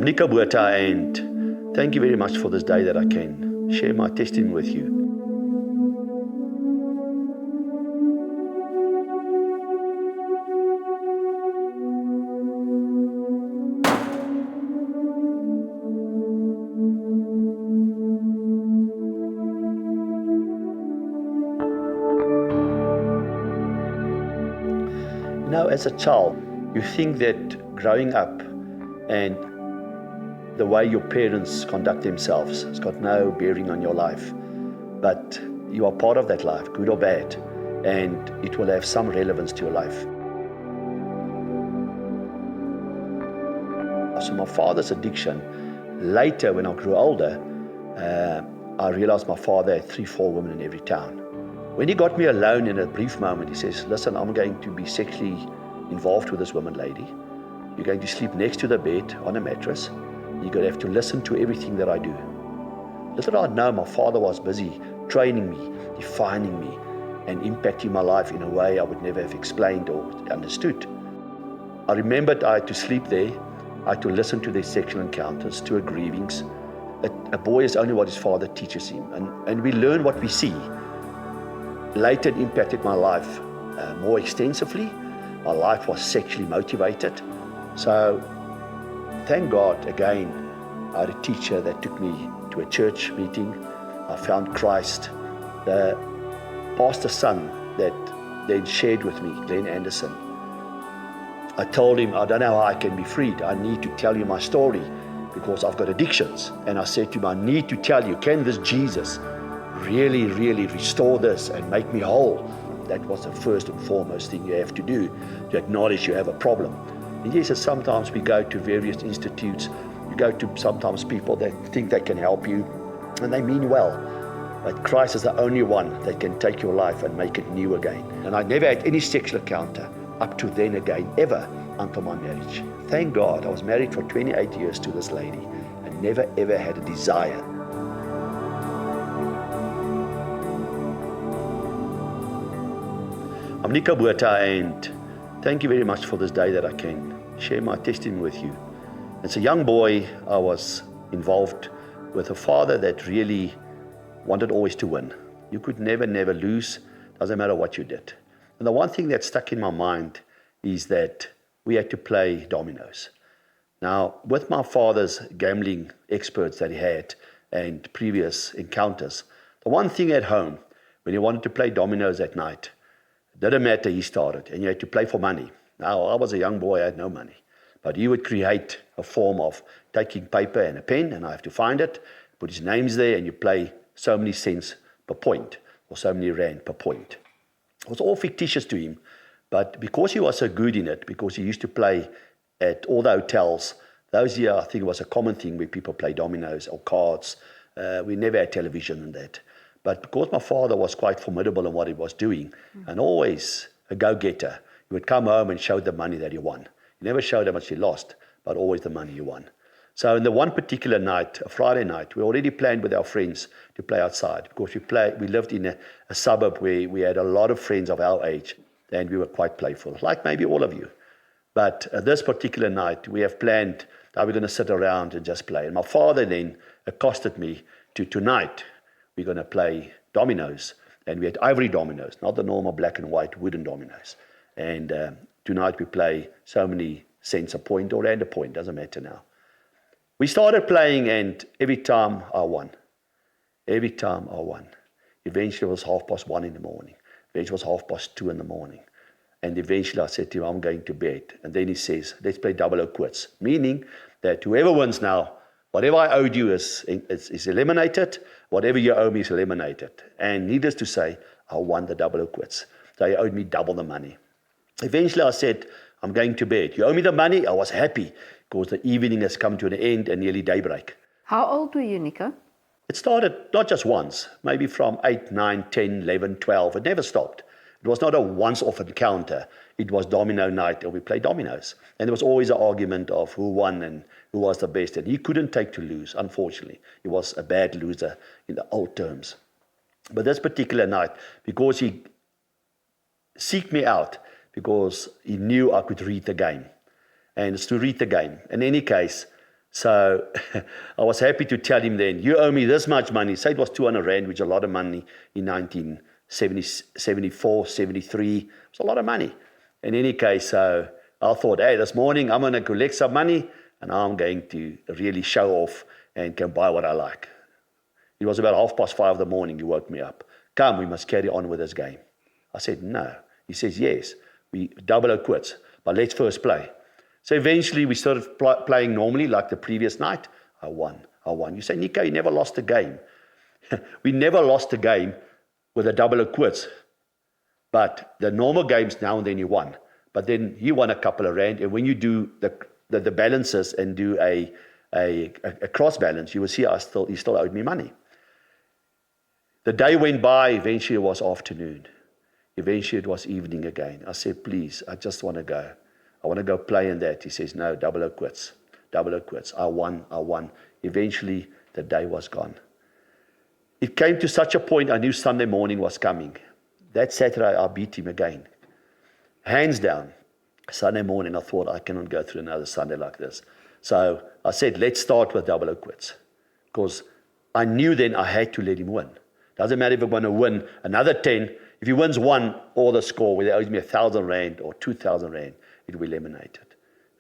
I'm Nico Buerta, and thank you very much for this day that I can share my testimony with you. You know, as a child, you think that growing up and the way your parents conduct themselves has got no bearing on your life. But you are part of that life, good or bad, and it will have some relevance to your life. So my father's addiction, later when I grew older, I realized my father had 3-4 women in every town. When he got me alone in a brief moment, he says, listen, I'm going to be sexually involved with this woman lady. You're going to sleep next to the bed on a mattress. You're going to have to listen to everything that I do. Little did I know, my father was busy training me, defining me, and impacting my life in a way I would never have explained or understood. I remembered I had to sleep there. I had to listen to their sexual encounters, to her grievings. A boy is only what his father teaches him, and we learn what we see. Later it impacted my life more extensively. My life was sexually motivated. So thank God, again, I had a teacher that took me to a church meeting. I found Christ. The pastor's son that then shared with me, Glenn Anderson. I told him, I don't know how I can be freed. I need to tell you my story because I've got addictions. And I said to him, I need to tell you, can this Jesus really, really restore this and make me whole? That was the first and foremost thing you have to do, to acknowledge you have a problem. And yes, sometimes we go to various institutes, you go to sometimes people that think they can help you, and they mean well. But Christ is the only one that can take your life and make it new again. And I never had any sexual encounter up to then again, ever, until my marriage. Thank God, I was married for 28 years to this lady and never ever had a desire. I'm Nico Buerta, and thank you very much for this day that I can share my testimony with you. As a young boy, I was involved with a father that really wanted always to win. You could never lose, doesn't matter what you did. And the one thing that stuck in my mind is that we had to play dominoes. Now, with my father's gambling experts that he had and previous encounters, the one thing at home, when he wanted to play dominoes at night, it didn't matter, he started, and you had to play for money. Now, I was a young boy, I had no money. But he would create a form of taking paper and a pen, and I have to find it, put his names there, and you play so many cents per point, or so many rand per point. It was all fictitious to him, but because he was so good in it, because he used to play at all the hotels, those years I think it was a common thing where people play dominoes or cards. We never had television and that. But because my father was quite formidable in what he was doing, and always a go-getter, he would come home and show the money that he won. He never showed how much he lost, but always the money he won. So in the one particular night, a Friday night, we already planned with our friends to play outside because we lived in a suburb where we had a lot of friends of our age and we were quite playful, like maybe all of you. But this particular night, we have planned that we're going to sit around and just play. And my father then accosted me to tonight, we're going to play dominoes. And we had ivory dominoes, not the normal black and white wooden dominoes. And tonight we play so many cents a point or rand a point, doesn't matter now. We started playing and every time I won. Every time I won. Eventually it was 1:30 in the morning. Eventually it was 2:30 in the morning. And eventually I said to him, I'm going to bed. And then he says, let's play double O quits. Meaning that whoever wins now, whatever I owed you is eliminated. Whatever you owe me is eliminated. And needless to say, I won the double O quits. So he owed me double the money. Eventually I said, I'm going to bed. You owe me the money? I was happy because the evening has come to an end and nearly daybreak. How old were you, Nico? It started not just once, maybe from 8, 9, 10, 11, 12. It never stopped. It was not a once-off encounter. It was domino night and we played dominoes. And there was always an argument of who won and who was the best. And he couldn't take to lose, unfortunately. He was a bad loser in the old terms. But this particular night, because he seeked me out, because he knew I could read the game. And it's to read the game. In any case, So I was happy to tell him then, you owe me this much money. Say it was 200 Rand, which is a lot of money in 1974, 73. It was a lot of money. In any case, so I thought, hey, this morning I'm going to collect some money and I'm going to really show off and can buy what I like. It was about 5:30 in the morning. He woke me up. Come, we must carry on with this game. I said, no. He says, yes, we double or quits, but let's first play. So eventually we started playing normally like the previous night. I won. You say, Nico, you never lost a game. We never lost a game with a double or quits. But the normal games, now and then you won. But then he won a couple of Rand. And when you do the balances and do a cross balance, you will see he still owed me money. The day went by. Eventually it was afternoon. Eventually it was evening again. I said, please, I just want to go. I want to go play in that. He says, no, double or quits. Double or quits. I won. Eventually the day was gone. It came to such a point I knew Sunday morning was coming. That Saturday I beat him again. Hands down. Sunday morning I thought I cannot go through another Sunday like this. So I said, let's start with double or quits. Because I knew then I had to let him win. Doesn't matter if I'm going to win another 10. If he wins one or the score, whether he owes me 1,000 Rand or 2,000 Rand, it will eliminate it.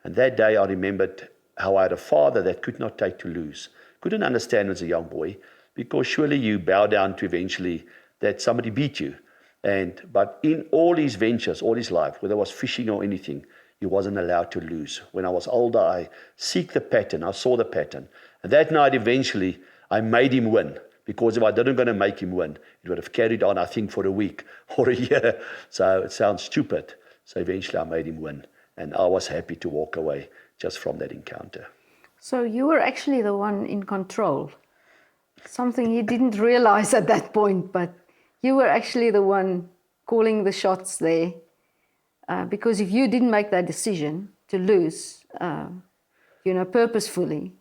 And that day I remembered how I had a father that could not take to lose. Couldn't understand as a young boy, because surely you bow down to eventually that somebody beat you. But in all his ventures, all his life, whether it was fishing or anything, he wasn't allowed to lose. When I was older, I seek the pattern. I saw the pattern. And that night, eventually, I made him win. Because if I didn't going to make him win, it would have carried on, I think, for a week or a year. So it sounds stupid. So eventually I made him win. And I was happy to walk away just from that encounter. So you were actually the one in control. Something you didn't realize at that point, but you were actually the one calling the shots there. Because if you didn't make that decision to lose, purposefully,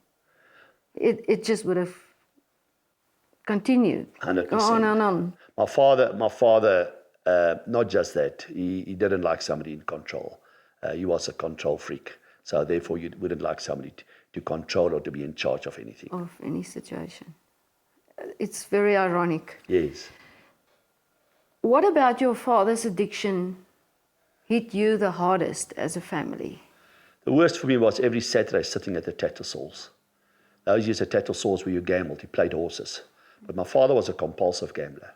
it just would have continued. 100%. On and on. My father, not just that, he didn't like somebody in control. He was a control freak. So therefore you wouldn't like somebody to control or to be in charge of anything. Of any situation. It's very ironic. Yes. What about your father's addiction hit you the hardest as a family? The worst for me was every Saturday sitting at the Tattersalls. Those years at Tattersalls where you gambled, you played horses. But my father was a compulsive gambler.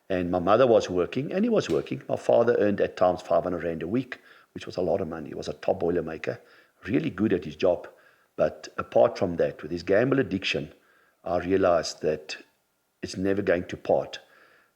And my mother was working, and he was working. My father earned at times 500 Rand a week, which was a lot of money. He was a top boilermaker, really good at his job. But apart from that, with his gamble addiction, I realized that it's never going to part.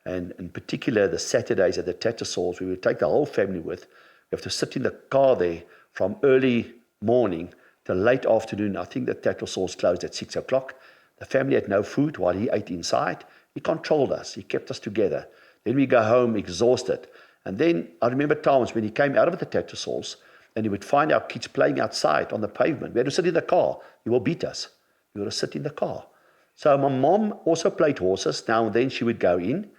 And in particular, the Saturdays at the Tattersalls, we would take the whole family with. We have to sit in the car there from early morning till late afternoon. I think the Tattersalls closed at 6 o'clock. The family had no food while he ate inside. He controlled us. He kept us together. Then we go home exhausted. And then I remember times when he came out of the Tattersalls and he would find our kids playing outside on the pavement. We had to sit in the car. He will beat us. We would sit in the car. So my mom also played horses. Now and then she would go in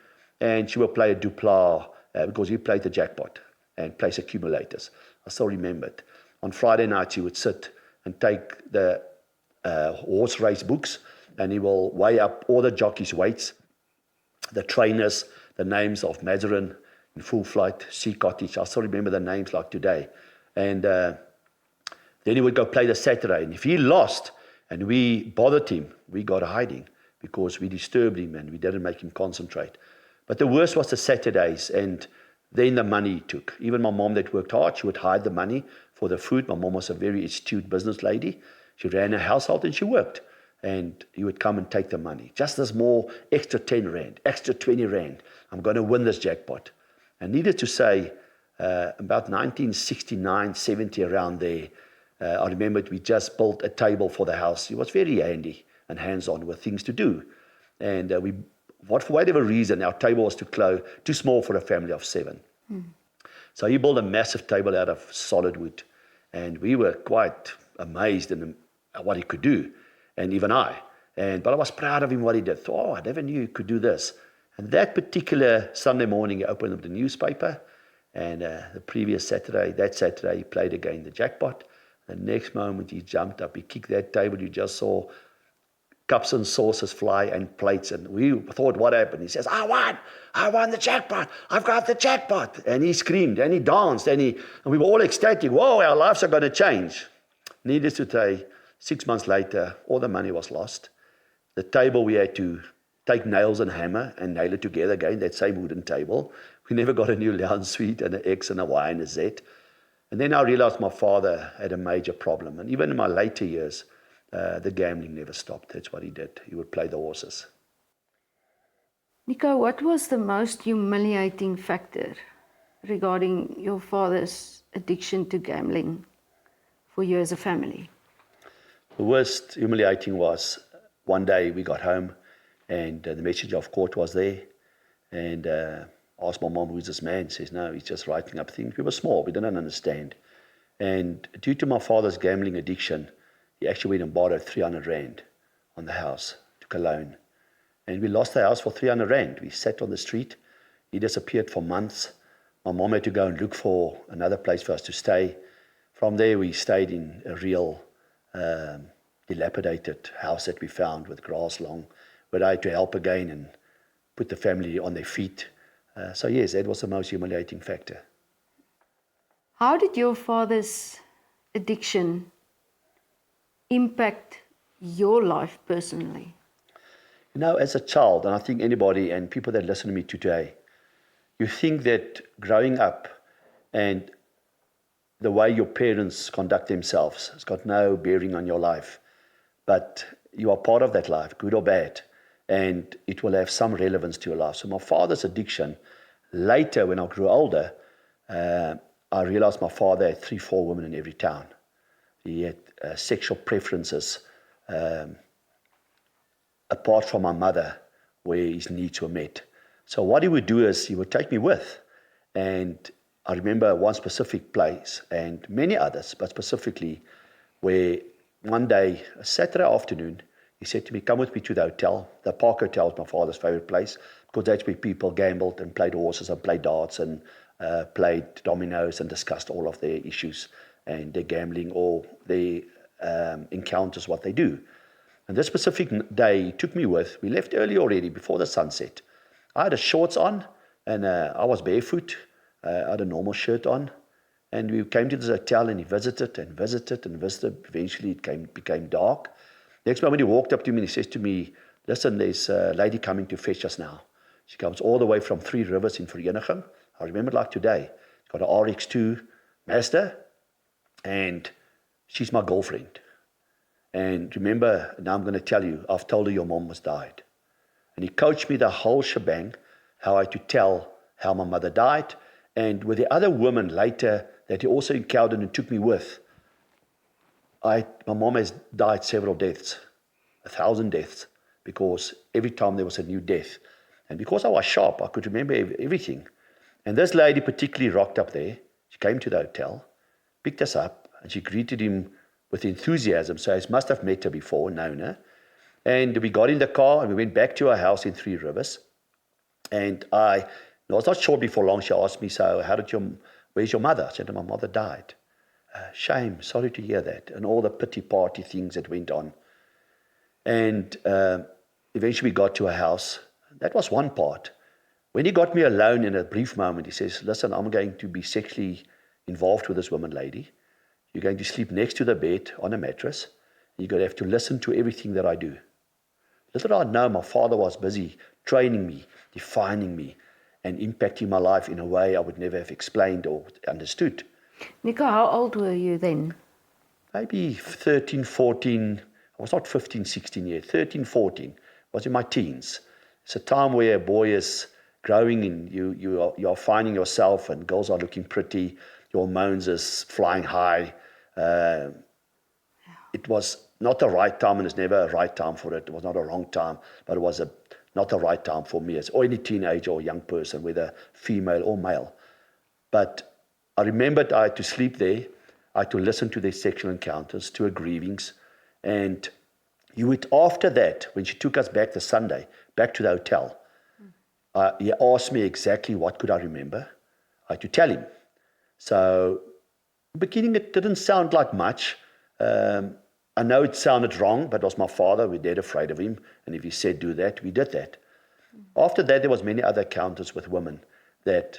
and she would play a Dupla because he played the jackpot and place accumulators. I still remember it. On Friday night, she would sit and take the horse race books and he will weigh up all the jockeys' weights, the trainers, the names of Mazarin, In Full Flight, Sea Cottage. I still remember the names like today. And then he would go play the Saturday. And if he lost and we bothered him, we got hiding because we disturbed him and we didn't make him concentrate. But the worst was the Saturdays and then the money he took. Even my mom that worked hard, she would hide the money for the food. My mom was a very astute business lady. She ran a household and she worked. And he would come and take the money. Just as more extra 10 Rand, extra 20 Rand. I'm going to win this jackpot. And needless to say, about 1969, 70, around there, I remember we just built a table for the house. He was very handy and hands-on with things to do. And for whatever reason, our table was too small for a family of 7. So he built a massive table out of solid wood. And we were quite amazed at what he could do. And even I. But I was proud of him, what he did. I never knew he could do this. And that particular Sunday morning, he opened up the newspaper. And the previous Saturday, he played again the jackpot. The next moment he jumped up, he kicked that table. You just saw cups and saucers fly and plates. And we thought, what happened? He says, I won the jackpot. I've got the jackpot. And he screamed and he danced and we were all ecstatic. Whoa, our lives are going to change. Needless to say, 6 months later, all the money was lost. The table, we had to take nails and hammer and nail it together again, that same wooden table. We never got a new lounge suite and an X and a Y and a Z. And then I realized my father had a major problem. And even in my later years, the gambling never stopped. That's what he did. He would play the horses. Nico, what was the most humiliating factor regarding your father's addiction to gambling for you as a family? The worst humiliating was one day we got home and the messenger of court was there and asked my mom, who's this man? She says, no, he's just writing up things. We were small, we didn't understand. And due to my father's gambling addiction, he actually went and borrowed 300 Rand on the house, took a loan. And we lost the house for 300 Rand. We sat on the street. He disappeared for months. My mom had to go and look for another place for us to stay. From there, we stayed in a real dilapidated house that we found with grass long, where I had to help again and put the family on their feet. So yes, that was the most humiliating factor. How did your father's addiction impact your life personally? You know, as a child, and I think anybody and people that listen to me today, you think that growing up and the way your parents conduct themselves has got no bearing on your life. But you are part of that life, good or bad, and it will have some relevance to your life. So my father's addiction, later when I grew older, I realized my father had 3-4 women in every town. He had sexual preferences apart from my mother, where his needs were met. So what he would do is he would take me with. And I remember one specific place and many others, but specifically where one day, a Saturday afternoon, he said to me, come with me to the hotel. The Park Hotel is my father's favorite place because that's where people gambled and played horses and played darts and played dominoes and discussed all of their issues and their gambling or their encounters, what they do. And this specific day he took me with, we left early already before the sunset. I had a shorts on and I was barefoot. I had a normal shirt on. And we came to this hotel and he visited and visited and visited. Eventually it became dark. Next moment he walked up to me and he says to me, listen, there's a lady coming to fetch us now. She comes all the way from Three Rivers in Vereeniging. I remember it like today. She's got an RX2 Mazda and she's my girlfriend. And remember, now I'm going to tell you, I've told her your mom has died. And he coached me the whole shebang, how I had to tell how my mother died. And with the other woman later that he also encountered and took me with, my mom has died several deaths, 1,000 deaths, because every time there was a new death. And because I was sharp, I could remember everything. And this lady particularly rocked up there. She came to the hotel, picked us up, and she greeted him with enthusiasm. So I must have met her before, known her. And we got in the car and we went back to our house in Three Rivers. And I was not sure before long, she asked me, so where's your mother? I said, my mother died. Shame, sorry to hear that. And all the pity party things that went on. And eventually we got to a house. That was one part. When he got me alone in a brief moment, he says, listen, I'm going to be sexually involved with this woman lady. You're going to sleep next to the bed on a mattress. You're going to have to listen to everything that I do. Little did I know, my father was busy training me, defining me, and impacting my life in a way I would never have explained or understood. Nico, how old were you then? Maybe 13, 14. I was not 15, 16 yet. 13, 14. I was in my teens. It's a time where a boy is growing and you are finding yourself and girls are looking pretty. Your hormones is flying high. It was not the right time, and it's never a right time for it. It was not a wrong time, but it was not the right time for me as any teenager or young person, whether female or male. But I remembered I had to sleep there. I had to listen to their sexual encounters, to her grievings. And after that, when she took us back the Sunday, back to the hotel, he asked me exactly what could I remember. I had to tell him. So the beginning, it didn't sound like much. I know it sounded wrong, but it was my father. We're dead afraid of him. And if he said do that, we did that. After that, there was many other encounters with women that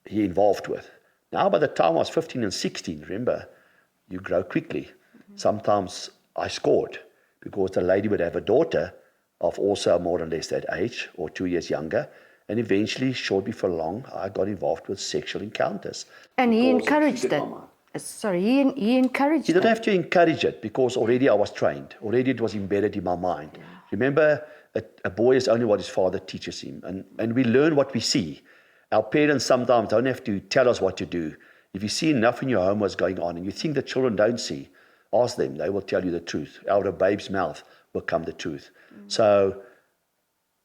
he involved with. Now, by the time I was 15 and 16, remember, you grow quickly. Sometimes I scored because the lady would have a daughter of also more or less that age or 2 years younger. And eventually, short before long, I got involved with sexual encounters. And he Because it encouraged triggered it. my mind. Sorry, he encouraged You don't it. have to encourage it because already I was trained. Already it was embedded in my mind. Remember, a boy is only what his father teaches him. And we learn what we see. Our parents sometimes don't have to tell us what to do. If you see enough in your home what's going on and you think the children don't see, ask them. They will tell you the truth. Out of a babe's mouth will come the truth. So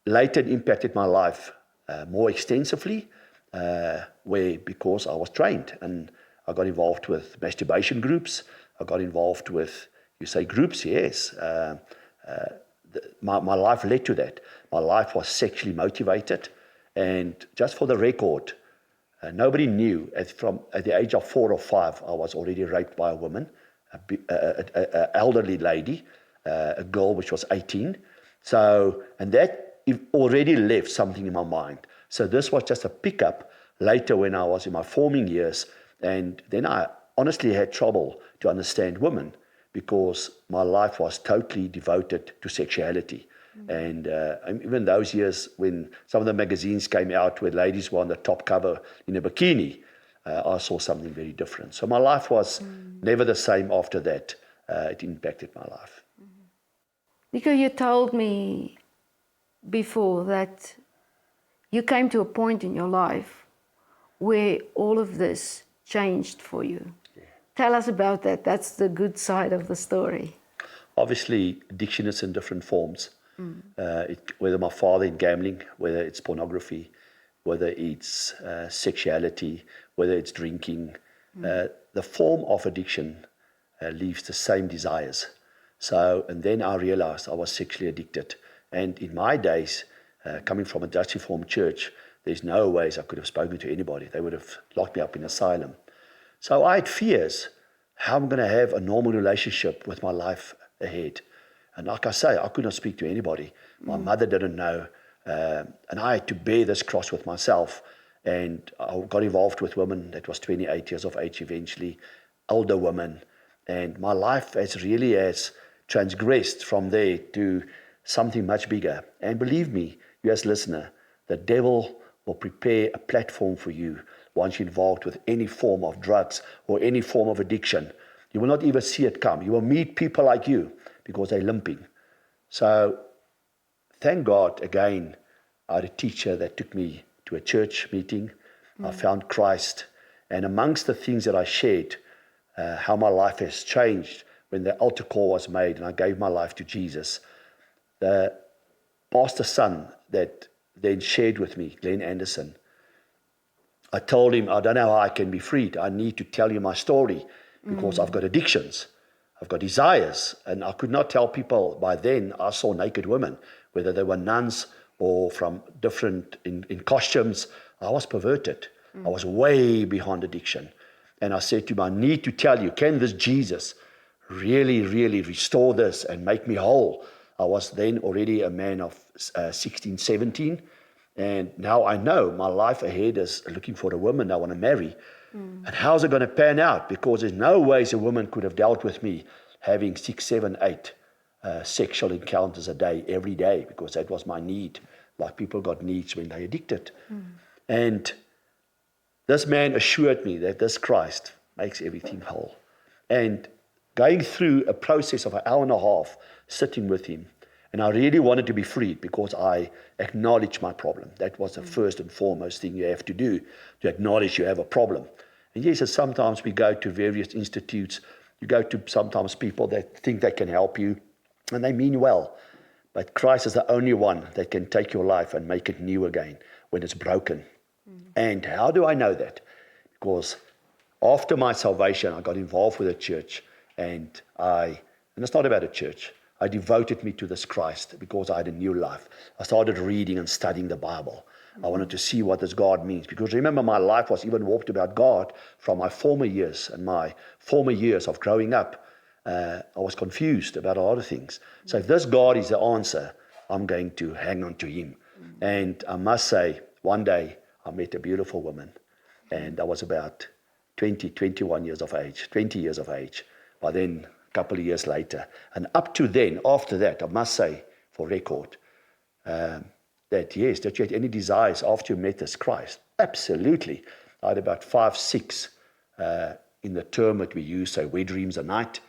later it impacted my life more extensively because I was trained. And I got involved with masturbation groups. I got involved with, you say groups, yes. My life led to that. My life was sexually motivated. And just for the record, nobody knew at the age of 4 or 5, I was already raped by a woman, an elderly lady, a girl which was 18. So, and that already left something in my mind. So this was just a pickup later when I was in my forming years. And then I honestly had trouble to understand women because my life was totally devoted to sexuality. And even those years when some of the magazines came out where ladies were on the top cover in a bikini, I saw something very different. So my life was never the same after that. It impacted my life. Nico, you told me before that you came to a point in your life where all of this changed for you. Yeah. Tell us about that. That's the good side of the story. Obviously, addiction is in different forms. Whether my father in gambling, whether it's pornography, whether it's sexuality, whether it's drinking, the form of addiction leaves the same desires. So, and then I realized I was sexually addicted. And in my days, coming from a Dutch Reformed church, there's no ways I could have spoken to anybody. They would have locked me up in asylum. So I had fears how I'm going to have a normal relationship with my life ahead. And like I say, I could not speak to anybody. My mother didn't know. And I had to bear this cross with myself. And I got involved with women that was 28 years of age eventually, older women. And my life has transgressed from there to something much bigger. And believe me, you as listener, the devil will prepare a platform for you once you're involved with any form of drugs or any form of addiction. You will not even see it come. You will meet people like you because they're limping. So thank God, again, I had a teacher that took me to a church meeting. I found Christ. And amongst the things that I shared, how my life has changed when the altar call was made and I gave my life to Jesus, the pastor's son that then shared with me, Glenn Anderson, I told him, I don't know how I can be freed. I need to tell you my story because I've got addictions. I've got desires. And I could not tell people by then I saw naked women, whether they were nuns or from different, in costumes. I was perverted. I was way beyond addiction. And I said to him, I need to tell you, can this Jesus really, really restore this and make me whole? I was then already a man of 16, 17. And now I know my life ahead is looking for a woman I want to marry. And how's it going to pan out? Because there's no ways a woman could have dealt with me having 6, 7, 8 sexual encounters a day, every day, because that was my need. Like people got needs when they're addicted. And this man assured me that this Christ makes everything whole. And going through a process of an hour and a half, sitting with him, and I really wanted to be freed because I acknowledged my problem. That was the first and foremost thing you have to do, to acknowledge you have a problem. And yes, sometimes we go to various institutes, you go to sometimes people that think they can help you, and they mean well. But Christ is the only one that can take your life and make it new again when it's broken. And how do I know that? Because after my salvation, I got involved with a church, and it's not about a church. I devoted me to this Christ because I had a new life. I started reading and studying the Bible. I wanted to see what this God means. Because remember, my life was even warped about God from my former years and my former years of growing up. I was confused about a lot of things. So if this God is the answer, I'm going to hang on to him. And I must say, one day I met a beautiful woman, and I was about 21 years of age, 20 years of age. By then, a couple of years later. And up to then, after that, I must say, for record, that yes, that you had any desires after you met this Christ. Absolutely. I had about 5, 6 in the term that we use, say, wet dreams a night.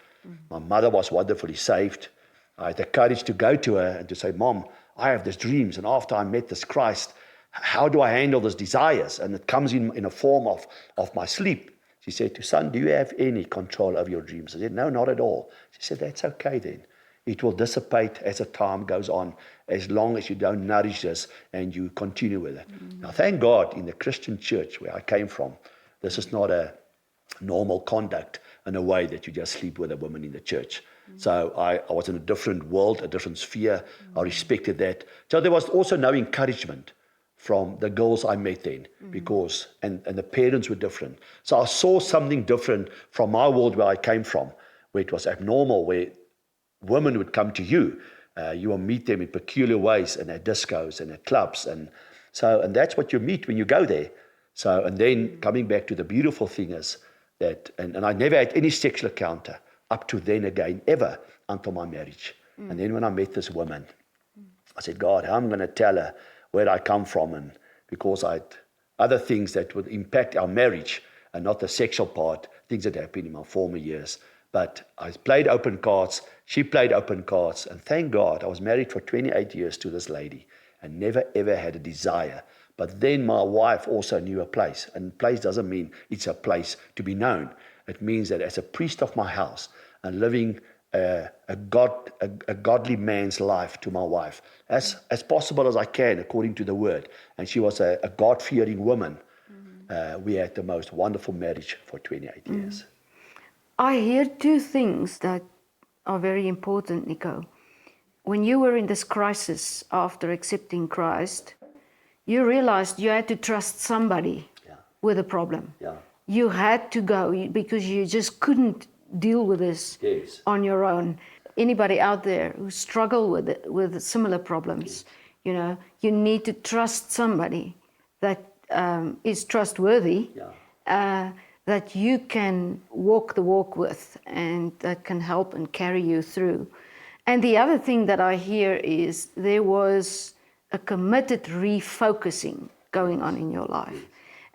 My mother was wonderfully saved. I had the courage to go to her and to say, Mom, I have these dreams, and after I met this Christ, how do I handle these desires? And it comes in a form of my sleep. She said to son, do you have any control over your dreams? I said, no, not at all. She said, that's okay then. It will dissipate as the time goes on, as long as you don't nourish this and you continue with it. Now, thank God, in the Christian church where I came from, this is not a normal conduct in a way that you just sleep with a woman in the church. So I was in a different world, a different sphere. I respected that. So there was also no encouragement from the girls I met then, because, and the parents were different. So I saw something different from my world where I came from, where it was abnormal, where women would come to you. You will meet them in peculiar ways, and at discos and at clubs. And that's what you meet when you go there. So, and then coming back to the beautiful thing is that, and I never had any sexual encounter up to then again, ever, until my marriage. And then when I met this woman, I said, God, how am I going to tell her where I come from? And because I had other things that would impact our marriage, and not the sexual part, things that happened in my former years. But I played open cards, she played open cards, and thank God I was married for 28 years to this lady and never ever had a desire. But then my wife also knew a place, and place doesn't mean it's a place to be known. It means that as a priest of my house and living a godly man's life to my wife, as possible as I can according to the word. And she was a God-fearing woman. We had the most wonderful marriage for 28 years. I hear two things that are very important, Nico. When you were in this crisis after accepting Christ, you realized you had to trust somebody with a problem. Yeah. You had to go because you just couldn't deal with this on your own. Anybody out there who struggle with similar problems, you know, you need to trust somebody that is trustworthy, that you can walk the walk with, and that can help and carry you through. And the other thing that I hear is there was a committed refocusing going on in your life.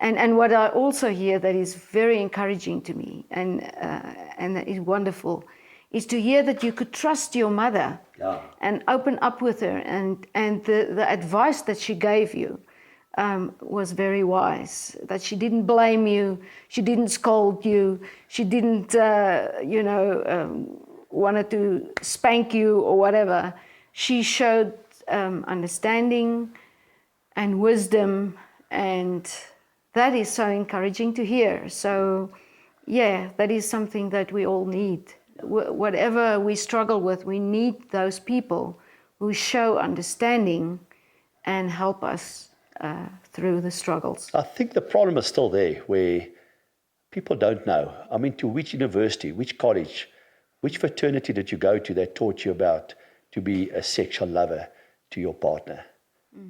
And what I also hear that is very encouraging to me, and that is wonderful, is to hear that you could trust your mother and open up with her, and the advice that she gave you was very wise. That she didn't blame you, she didn't scold you, she didn't, wanted to spank you or whatever. She showed understanding and wisdom, and that is so encouraging to hear. So, yeah, that is something that we all need. Whatever we struggle with, we need those people who show understanding and help us through the struggles. I think the problem is still there, where people don't know. I mean, to which university, which college, which fraternity did you go to that taught you about to be a sexual lover to your partner?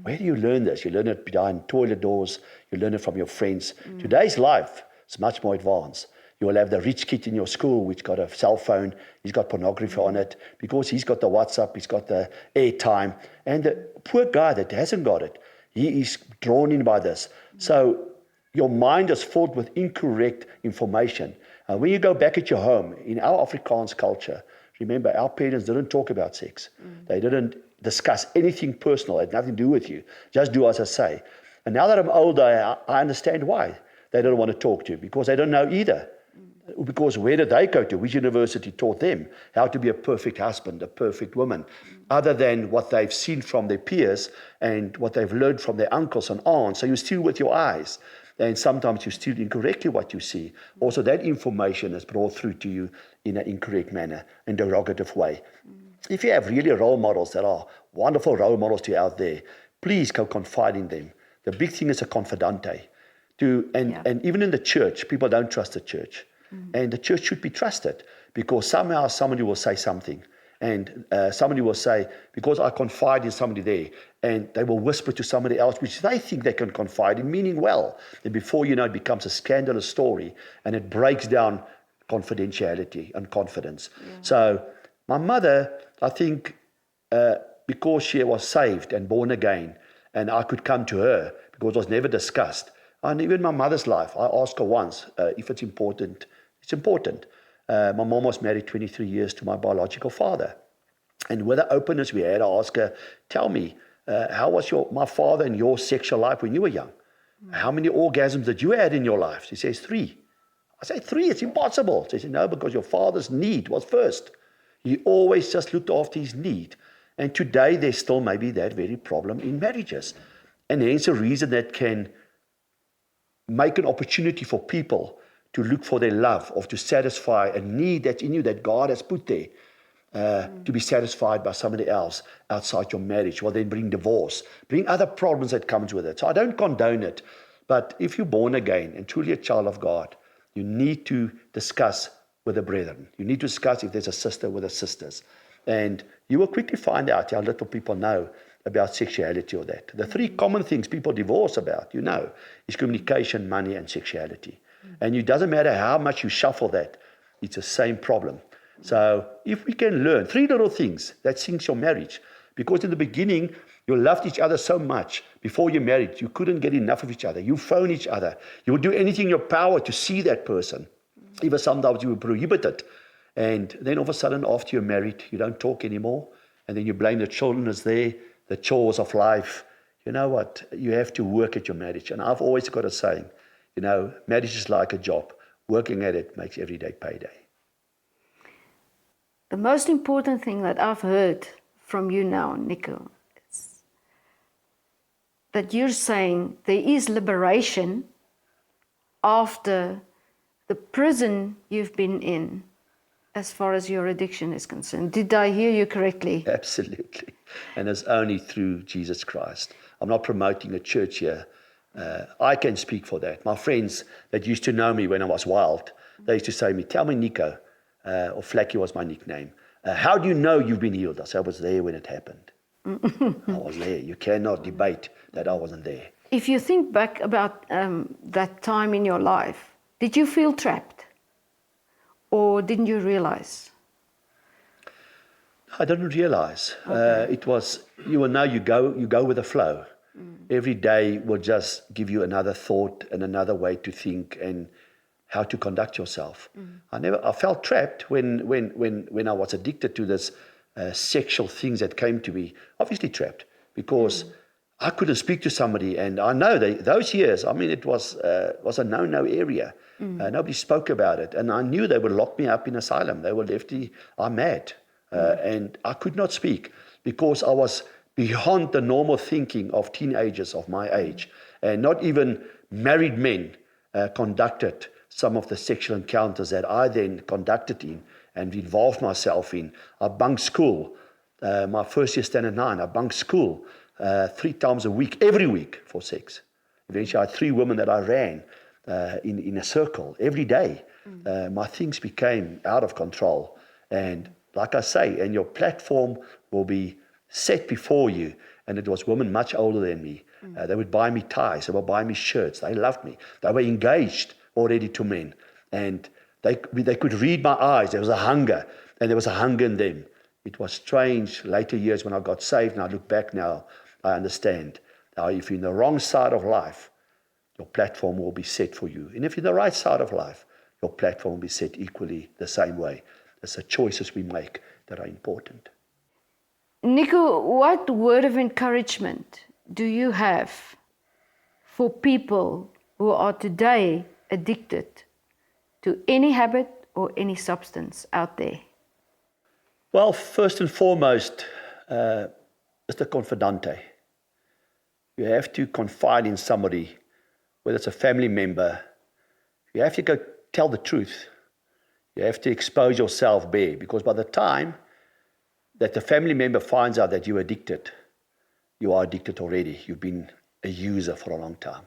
Where do you learn this? You learn it behind toilet doors. You learn it from your friends. Today's life is much more advanced. You will have the rich kid in your school which got a cell phone. He's got pornography on it because he's got the WhatsApp, he's got the airtime. And the poor guy that hasn't got it, he is drawn in by this. So your mind is filled with incorrect information. When you go back at your home, in our Afrikaans culture, remember, our parents didn't talk about sex. They didn't discuss anything personal. It had nothing to do with you. Just do as I say. And now that I'm older, I understand why they don't want to talk to you, because they don't know either. Because where did they go to? Which university taught them how to be a perfect husband, a perfect woman, other than what they've seen from their peers and what they've learned from their uncles and aunts. So you steal with your eyes. And sometimes you steal incorrectly what you see. Also, that information is brought through to you in an incorrect manner, in a derogative way. If you have really role models that are wonderful role models to you out there, please go confide in them. The big thing is a confidante. And even in the church, people don't trust the church. And the church should be trusted because somehow somebody will say something. And somebody will say, because I confide in somebody there, and they will whisper to somebody else, which they think they can confide in, meaning well. And before you know, it becomes a scandalous story, and it breaks down confidentiality and confidence. So my mother, I think, because she was saved and born again, and I could come to her because it was never discussed. And even my mother's life, I asked her once if it's important. It's important. My mom was married 23 years to my biological father. And with the openness we had, I asked her, tell me, how was my father and your sexual life when you were young? How many orgasms did you have in your life? She says, 3. I say, 3, it's impossible. She said, no, because your father's need was first. He always just looked after his need. And today there's still maybe that very problem in marriages. And hence a reason that can make an opportunity for people to look for their love or to satisfy a need that's in you that God has put there to be satisfied by somebody else outside your marriage. Well, then bring divorce, bring other problems that comes with it. So I don't condone it. But if you're born again and truly a child of God, you need to discuss with the brethren. You need to discuss if there's a sister with the sisters. And you will quickly find out how little people know about sexuality or that. The 3 common things people divorce about, is communication, money, and sexuality. And it doesn't matter how much you shuffle that, it's the same problem. So if we can learn 3 little things that sinks your marriage, because in the beginning, you loved each other so much. Before you married, you couldn't get enough of each other. You phone each other. You would do anything in your power to see that person. Even sometimes you would prohibit it. And then all of a sudden, after you're married, you don't talk anymore. And then you blame the children as there, the chores of life. You know what? You have to work at your marriage. And I've always got a saying, marriage is like a job. Working at it makes every day payday. The most important thing that I've heard from you now, Nico, is that you're saying there is liberation after the prison you've been in as far as your addiction is concerned. Did I hear you correctly? Absolutely. And it's only through Jesus Christ. I'm not promoting a church here. I can speak for that. My friends that used to know me when I was wild, they used to say to me, tell me, Nico, or Flacky was my nickname, how do you know you've been healed? I said, I was there when it happened. I was there. You cannot debate that I wasn't there. If you think back about that time in your life, did you feel trapped? Or didn't you realize? I didn't realize. Okay. It was, you go with the flow. Every day will just give you another thought and another way to think and how to conduct yourself. I felt trapped when I was addicted to this sexual things that came to me. Obviously trapped because I couldn't speak to somebody, and I know those years. I mean, it was a no area. Nobody spoke about it, and I knew they would lock me up in asylum. They were definitely, I'm mad, and I could not speak because I was beyond the normal thinking of teenagers of my age, and not even married men conducted some of the sexual encounters that I then conducted in and involved myself in. I bunked school. My first year, standard 9, I bunked school 3 times a week, every week for sex. Eventually, I had 3 women that I ran in a circle every day. My things became out of control. And like I say, and your platform will be set before you. And it was women much older than me. They would buy me ties. They would buy me shirts. They loved me. They were engaged already to men. And they could read my eyes. There was a hunger. And there was a hunger in them. It was strange later years when I got saved. And I look back now, I understand. Now, if you're in the wrong side of life, your platform will be set for you. And if you're in the right side of life, your platform will be set equally the same way. It's the choices we make that are important. Nico, what word of encouragement do you have for people who are today addicted to any habit or any substance out there? Well, first and foremost, it's the confidante. You have to confide in somebody, whether it's a family member. You have to go tell the truth. You have to expose yourself bare, because by the time that the family member finds out that you're addicted, you are addicted already. You've been a user for a long time.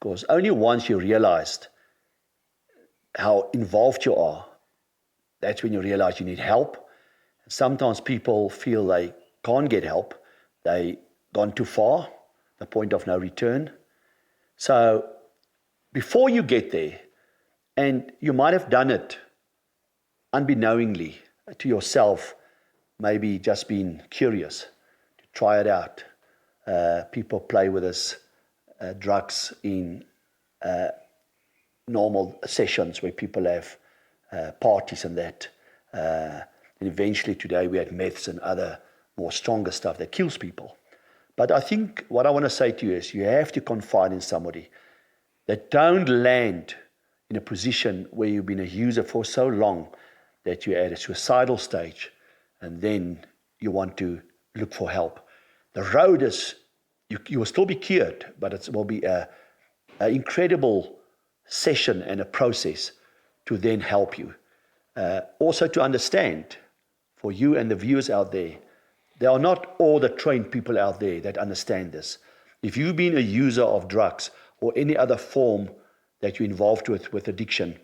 Because only once you realized how involved you are, that's when you realize you need help. Sometimes people feel they can't get help. They've gone too far, the point of no return. So before you get there, and you might have done it unbeknowingly to yourself, maybe just being curious to try it out. People play with us drugs in normal sessions where people have parties and that. And eventually today we had meths and other more stronger stuff that kills people. But I think what I want to say to you is you have to confide in somebody that don't land in a position where you've been a user for so long that you're at a suicidal stage and then you want to look for help. The road is, you will still be cured, but it will be an incredible session and a process to then help you. Also to understand, for you and the viewers out there are not all the trained people out there that understand this. If you've been a user of drugs or any other form that you're involved with addiction,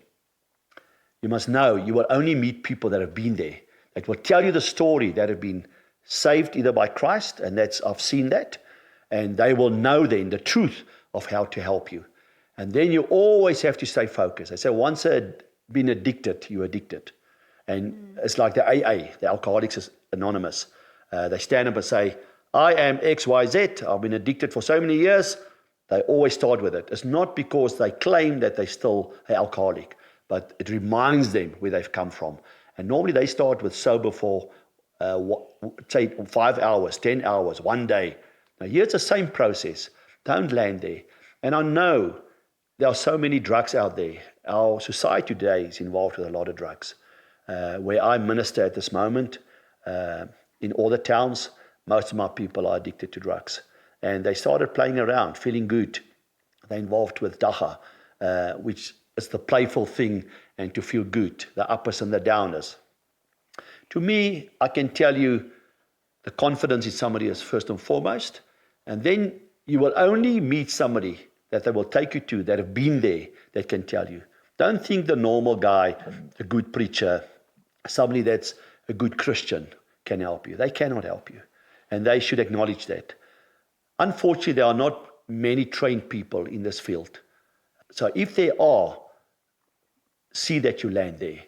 you must know you will only meet people that have been there, that will tell you the story, that have been saved either by Christ, and I've seen that, and they will know then the truth of how to help you. And then you always have to stay focused. I say once been addicted, you're addicted. And it's like the AA, the Alcoholics Anonymous. They stand up and say, I am XYZ, I've been addicted for so many years. They always start with it. It's not because they claim that they're still an alcoholic, but it reminds them where they've come from. And normally they start with sober for, say, 5 hours, 10 hours, 1 day. Now here's the same process. Don't land there. And I know there are so many drugs out there. Our society today is involved with a lot of drugs. Where I minister at this moment, in all the towns, most of my people are addicted to drugs. And they started playing around, feeling good. They're involved with dacha, which is the playful thing and to feel good, the uppers and the downers. To me, I can tell you the confidence in somebody is first and foremost. And then you will only meet somebody that they will take you to, that have been there, that can tell you. Don't think the normal guy, a good preacher, somebody that's a good Christian can help you. They cannot help you. And they should acknowledge that. Unfortunately, there are not many trained people in this field. So if there are, see that you land there,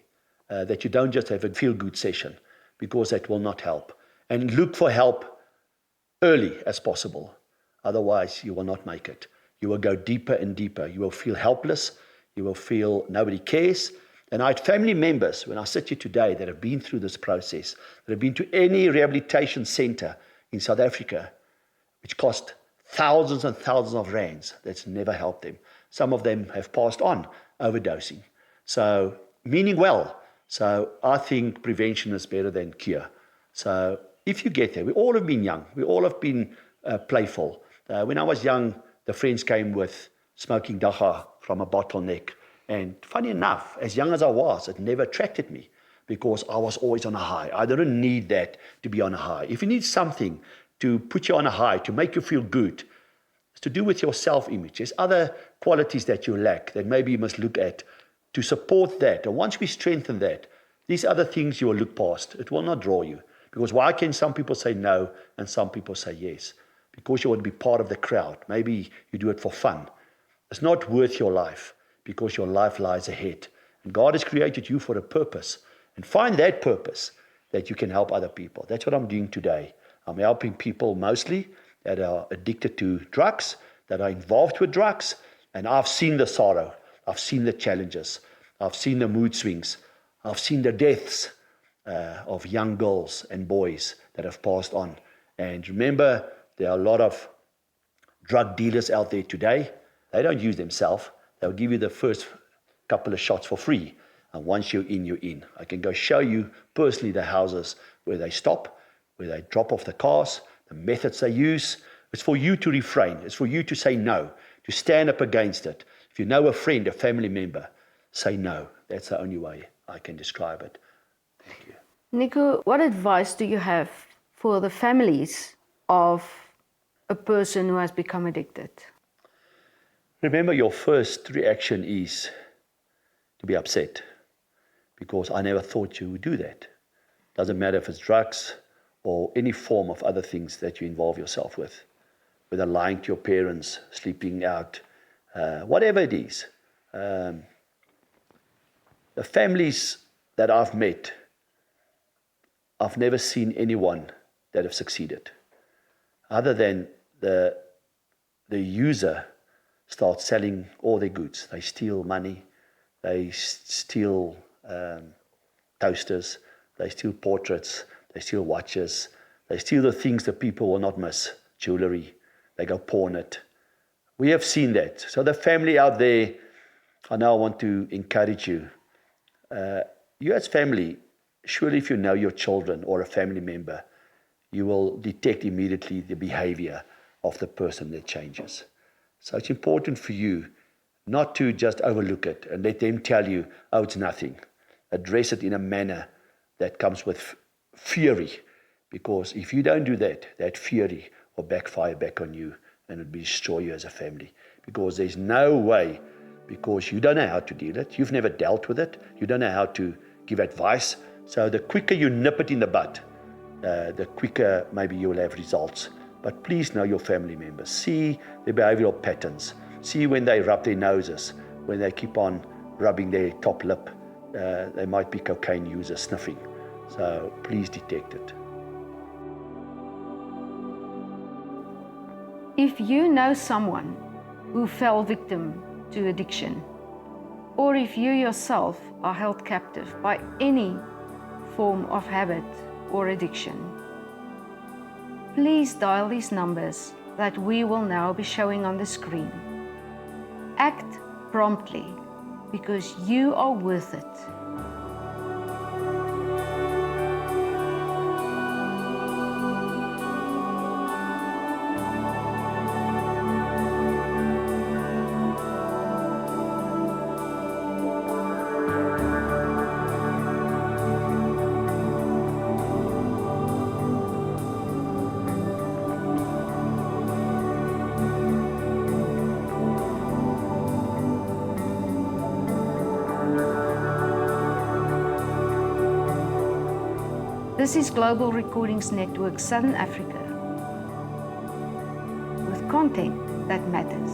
that you don't just have a feel-good session, because that will not help. And look for help early as possible. Otherwise, you will not make it. You will go deeper and deeper. You will feel helpless. You will feel nobody cares. And I had family members, when I sit here today, that have been through this process, that have been to any rehabilitation center in South Africa, which cost thousands and thousands of rands. That's never helped them. Some of them have passed on, overdosing. So, meaning well. So, I think prevention is better than cure. So, if you get there, we all have been young. We all have been playful. When I was young, the friends came with smoking dacha from a bottleneck. And funny enough, as young as I was, it never attracted me because I was always on a high. I didn't need that to be on a high. If you need something to put you on a high, to make you feel good, it's to do with your self-image. There's other qualities that you lack that maybe you must look at to support that. And once we strengthen that, these other things you will look past. It will not draw you. Because why can some people say no and some people say yes? Because you want to be part of the crowd. Maybe you do it for fun. It's not worth your life because your life lies ahead. And God has created you for a purpose. And find that purpose that you can help other people. That's what I'm doing today. I'm helping people mostly that are addicted to drugs, that are involved with drugs. And I've seen the sorrow. I've seen the challenges. I've seen the mood swings. I've seen the deaths of young girls and boys that have passed on. And remember, there are a lot of drug dealers out there today. They don't use themselves. They'll give you the first couple of shots for free. And once you're in, you're in. I can go show you personally the houses where they stop, where they drop off the cars, the methods they use. It's for you to refrain. It's for you to say no, to stand up against it. If you know a friend, a family member, say no. That's the only way I can describe it. Thank you. Nico, what advice do you have for the families of a person who has become addicted? Remember, your first reaction is to be upset because I never thought you would do that. Doesn't matter if it's drugs or any form of other things that you involve yourself with, whether lying to your parents, sleeping out, whatever it is. The families that I've met, I've never seen anyone that have succeeded, other than the user starts selling all their goods. They steal money, they steal toasters, they steal portraits, they steal watches, they steal the things that people will not miss, jewelry, they go pawn it. We have seen that. So the family out there, I now want to encourage you. You as family, surely if you know your children or a family member, you will detect immediately the behavior of the person that changes. So it's important for you not to just overlook it and let them tell you, oh, it's nothing. Address it in a manner that comes with fury, because if you don't do that, that fury will backfire back on you and it will destroy you as a family, because there's no way, because you don't know how to deal with it, you've never dealt with it, you don't know how to give advice. So the quicker you nip it in the bud, the quicker maybe you'll have results. But please know your family members. See their behavioral patterns. See when they rub their noses, when they keep on rubbing their top lip. They might be cocaine users sniffing. So please detect it. If you know someone who fell victim to addiction, or if you yourself are held captive by any form of habit or addiction, please dial these numbers that we will now be showing on the screen. Act promptly, because you are worth it. This is Global Recordings Network Southern Africa, with content that matters.